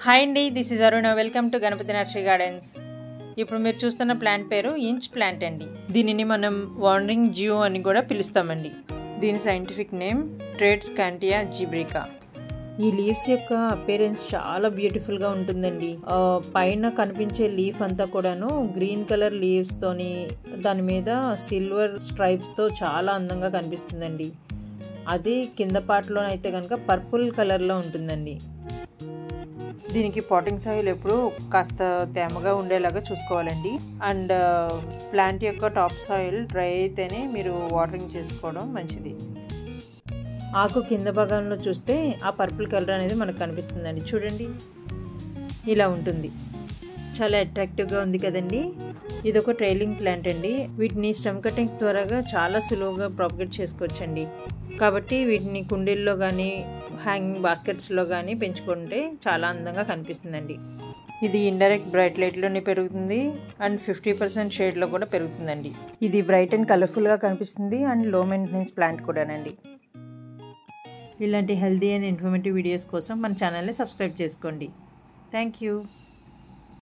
Hi అండి, this is Aruna. Welcome to Ganapathi nursery gardens. ఇప్పుడు మీరు చూస్తున్న ప్లాంట్ పేరు ఇంచ్ ప్లాంట్ అండి. దీనిని మనం వాండరింగ్ జియో అని కూడా పిలుస్తామండి. దీని సైంటిఫిక్ నేమ్ ట్రేడ్స్కాంటియా జిబ్రికా. ఈ లీవ్స్ యొక్క అపీరెన్స్ చాలా బ్యూటిఫుల్గా ఉంటుందండి. పైన కనిపించే లీఫ్ అంతా కూడాను గ్రీన్ కలర్ లీవ్స్ తోని దాని మీద సిల్వర్ స్ట్రైప్స్తో చాలా అందంగా కనిపిస్తుందండి. అది కింద పార్ట్లో అయితే కనుక పర్పుల్ కలర్లో ఉంటుందండి. దీనికి పాటింగ్ సాయిల్ ఎప్పుడు కాస్త తేమగా ఉండేలాగా చూసుకోవాలండి. అండ్ ప్లాంట్ యొక్క టాప్ సాయిల్ డ్రై అయితేనే మీరు వాటరింగ్ చేసుకోవడం మంచిది. ఆకు కింద భాగంలో చూస్తే ఆ పర్పుల్ కలర్ అనేది మనకు కనిపిస్తుందండి. చూడండి, ఇలా ఉంటుంది. చాలా అట్రాక్టివ్గా ఉంది కదండి. ఇదొక ట్రైలింగ్ ప్లాంట్ అండి. వీటిని స్టెమ్ కటింగ్స్ ద్వారా చాలా సులువుగా ప్రాపగేట్ చేసుకోవచ్చండి. కాబట్టి వీటిని కుండీల్లో కానీ హ్యాంగింగ్ బాస్కెట్స్లో కానీ పెంచుకుంటే చాలా అందంగా కనిపిస్తుందండి. ఇది ఇండైరెక్ట్ బ్రైట్ లైట్లోనే పెరుగుతుంది అండ్ 50% షేడ్లో కూడా పెరుగుతుందండి. ఇది బ్రైట్ అండ్ కలర్ఫుల్గా కనిపిస్తుంది అండ్ లో మెయింటెనెన్స్ ప్లాంట్ కూడానండి. ఇలాంటి హెల్తీ అండ్ ఇన్ఫర్మేటివ్ వీడియోస్ కోసం మన ఛానల్ని సబ్స్క్రైబ్ చేసుకోండి. Thank you.